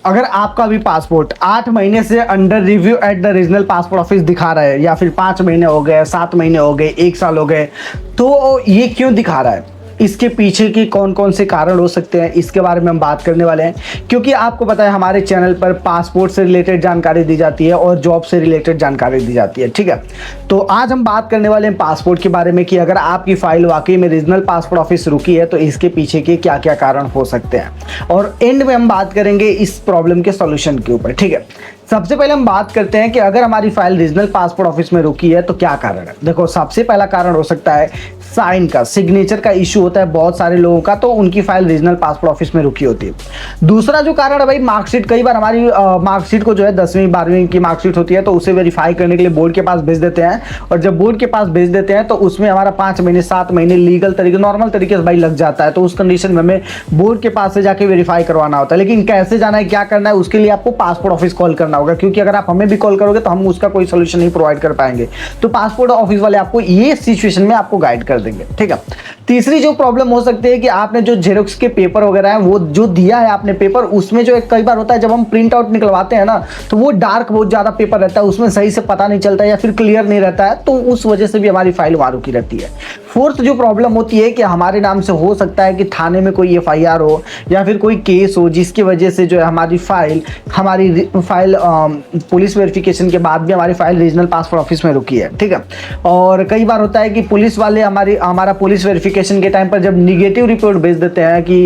अगर आपका भी पासपोर्ट 8 महीने से under review at the regional passport office दिखा रहा है, या फिर 5 महीने हो गए, 7 महीने हो गए, 1 साल हो गए, तो ये क्यों दिखा रहा है? इसके पीछे की कौन कौन से कारण हो सकते हैं, इसके बारे में हम बात करने वाले हैं। क्योंकि आपको पता है हमारे चैनल पर पासपोर्ट से रिलेटेड जानकारी दी जाती है और जॉब से रिलेटेड जानकारी दी जाती है, ठीक है। तो आज हम बात करने वाले हैं पासपोर्ट के बारे में कि अगर आपकी फाइल वाकई में रीजनल पासपोर्ट ऑफिस रुकी है तो इसके पीछे के क्या क्या कारण हो सकते हैं, और एंड में हम बात करेंगे इस प्रॉब्लम के सॉल्यूशन के ऊपर, ठीक है। सबसे पहले हम बात करते हैं कि अगर हमारी फाइल रीजनल पासपोर्ट ऑफिस में रुकी है तो क्या कारण है। देखो, सबसे पहला कारण हो सकता है साइन का, सिग्नेचर का इशू होता है बहुत सारे लोगों का, तो उनकी फाइल रीजनल पासपोर्ट ऑफिस में रुकी होती है। दूसरा जो कारण है भाई, मार्कशीट। कई बार हमारी मार्कशीट को जो है 10वीं 12वीं की मार्कशीट होती है तो उसे वेरीफाई करने के लिए बोर्ड के पास भेज देते हैं, और जब बोर्ड के पास भेज देते हैं तो उसमें हमारा 5 महीने 7 महीने लीगल तरीके नॉर्मल तरीके से भाई लग जाता है। तो उस कंडीशन में हमें बोर्ड के पास से जाके वेरीफाई करवाना होता है। लेकिन कैसे जाना है, क्या करना है, उसके लिए आपको पासपोर्ट ऑफिस कॉल करना होगा, क्योंकि अगर आप हमें भी कॉल करोगे तो हम उसका कोई सोल्यूशन नहीं प्रोवाइड कर पाएंगे। तो पासपोर्ट ऑफिस वाले आपको ये सिचुएशन में आपको गाइड कर देंगे, ठीक है। तीसरी जो प्रॉब्लम हो सकती है कि आपने जो जेरोक्स के पेपर वगैरह है, वो जो दिया है आपने पेपर, उसमें जो कई बार होता है जब हम प्रिंट आउट निकलवाते हैं ना, तो वो डार्क बहुत ज्यादा पेपर रहता है, उसमें सही से पता नहीं चलता है या फिर क्लियर नहीं रहता है, तो उस वजह से भी हमारी फाइल वहां रुकी रहती है। फोर्थ जो प्रॉब्लम होती है कि हमारे नाम से हो सकता है कि थाने में कोई एफआईआर हो या फिर कोई केस हो, जिसकी वजह से जो है हमारी फाइल पुलिस वेरिफिकेशन के बाद भी हमारी फाइल रीजनल पासपोर्ट ऑफिस में रुकी है, ठीक है। और कई बार होता है कि पुलिस वाले हमारा पुलिस वेरिफिकेशन के टाइम पर जब निगेटिव रिपोर्ट भेज देते हैं कि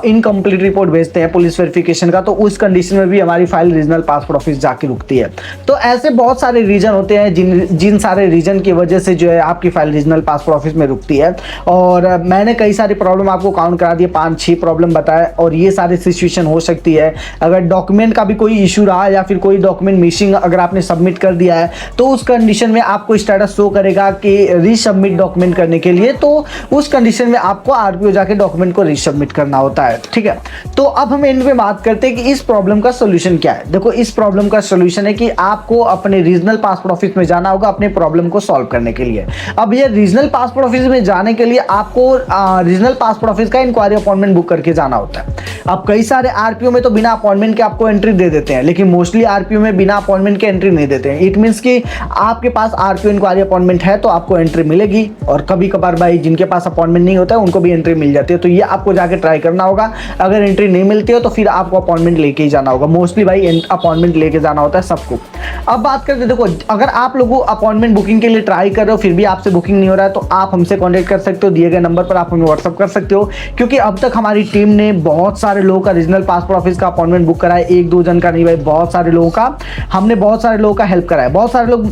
इनकम्प्लीट रिपोर्ट भेजते हैं पुलिस वेरिफिकेशन का, तो उस कंडीशन में भी हमारी फाइल रीजनल पासपोर्ट ऑफिस जाके रुकती है। तो ऐसे बहुत सारे रीजन होते हैं जिन सारे रीजन की वजह से जो है आपकी फाइल रीजनल पासपोर्ट ऑफिस में रुकती है। और मैंने कई सारी प्रॉब्लम आपको काउंट करा दिए, 5-6 प्रॉब्लम बताए, और ये सारी सिचुएशन हो सकती है। अगर डॉक्यूमेंट का भी कोई इशू रहा या फिर कोई डॉक्यूमेंट मिसिंग अगर आपने सबमिट कर दिया है, तो उस कंडीशन में आपको स्टेटस शो करेगा कि रीसबमिट डॉक्यूमेंट करने के लिए, तो उस कंडीशन में आपको आरपीओ जाके डॉक्यूमेंट को रीसबमिट करना होता है, ठीक है। तो अब हम एंड में बात करते हैं कि इस प्रॉब्लम का सोल्यूशन क्या है। देखो, इस प्रॉब्लम का सोल्यूशन है कि आपको अपने रीजनल पासपोर्ट ऑफिस में जाना होगा अपने प्रॉब्लम को सॉल्व करने के लिए। अब ये रीजनल पासपोर्ट ऑफिस में जाने के लिए आपको रीजनल पासपोर्ट ऑफिस का इंक्वायरी अपॉइंटमेंट बुक करके जाना होता है। अब कई सारे आरपीओ में तो बिना अपॉइंटमेंट के आपको एंट्री दे देते हैं, लेकिन मोस्टली आरपीओ में बिना अपॉइंटमेंट के एंट्री नहीं देते हैं। इट मींस कि आपके पास आरपीओ इंक्वायरी अपॉइंटमेंट है तो आपको एंट्री मिलेगी, और कभी कभार भाई जिनके पास अपॉइंटमेंट नहीं होता है उनको भी एंट्री मिल जाती है। तो ये आपको जाके ट्राई करना होगा। अगर एंट्री नहीं मिलती हो तो फिर आपको अपॉइंटमेंट लेके ही जाना होगा। मोस्टली भाई अपॉइंटमेंट लेके जाना होता है सबको। अब बात करते हैं, देखो, अगर आप लोगों अपॉइंटमेंट बुकिंग के लिए ट्राई कर रहे हो फिर भी आपसे बुकिंग नहीं हो रहा है, तो आप हमसे कॉन्टेक्ट कर सकते हो, दिए गए नंबर पर आप हमें व्हाट्सअप कर सकते हो। क्योंकि अब तक हमारी टीम ने बहुत सारे लोगों का रीजनल पासपोर्ट ऑफिस का अपॉइंटमेंट बुक करा है, 1-2 जन का नहीं भाई, बहुत सारे लोगों का। हमने बहुत सारे लोगों का हेल्प करा है। बहुत सारे लोग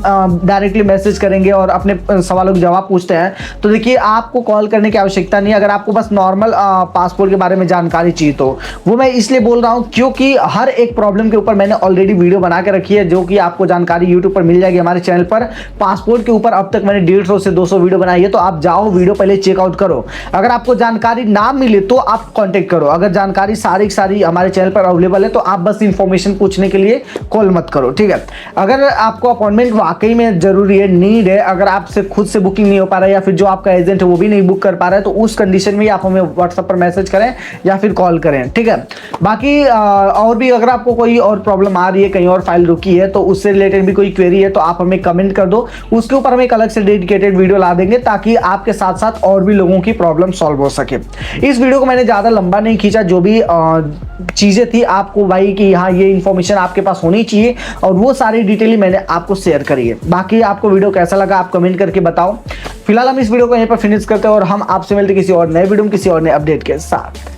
डायरेक्टली मैसेज करेंगे और अपने सवालों के जवाब पूछते हैं। तो देखिए, आपको कॉल करने की आवश्यकता नहीं, अगर आपको बस नॉर्मल पासपोर्ट के बारे में जानकारी चाहिए तो वो मैं इसलिए बोल रहा हूं क्योंकि हर एक प्रॉब्लम के ऊपर मैंने ऑलरेडी वीडियो बना के रखी है, जो कि आपको जानकारी यूट्यूब पर मिल जाएगी हमारे चैनल पर। पासपोर्ट के ऊपर अब तक मैंने 150 से 200 वीडियो बनाई है, तो आप जाओ वीडियो पहले चेकआउट करो। अगर आपको जानकारी ना मिले तो आप कांटेक्ट करो। अगर जानकारी सारी की सारी हमारे चैनल पर अवेलेबल है तो आप बस इंफॉर्मेशन पूछने के लिए कॉल मत करो, ठीक है। अगर आपको अपॉइंटमेंट वाकई में जरूरी है, नीड है, अगर आपसे खुद से बुकिंग नहीं हो पा रहा है या फिर जो आपका एजेंट है वो भी नहीं बुक कर पा रहा है, तो उस कंडीशन में आप हमें व्हाट्सएप पर मैसेज करें या फिर कॉल करें, ठीक है। बाकी और भी अगर आपको कोई और प्रॉब्लम आ रही है, कहीं और फाइल रुकी है, तो उससे रिलेटेड भी कोई क्वेरी है तो आप हमें कमेंट कर दो, उसके ऊपर हम एक अलग से डेडिकेटेड वीडियो ला देंगे ताकि आपके साथ साथ और भी लोगों की प्रॉब्लम सॉल्व हो सके। इस वीडियो को मैंने ज्यादा लंबा नहीं खींचा, जो भी चीजें थी आपको भाई कि हाँ ये इन्फॉर्मेशन आपके पास होनी चाहिए, और वो सारी डिटेल मैंने आपको शेयर करी है। बाकी आपको वीडियो कैसा लगा आप कमेंट करके बताओ। फिलहाल हम इस वीडियो को यहीं पर फिनिश करते हैं और हम आपसे मिलते किसी और नए वीडियो में किसी और नए अपडेट के साथ।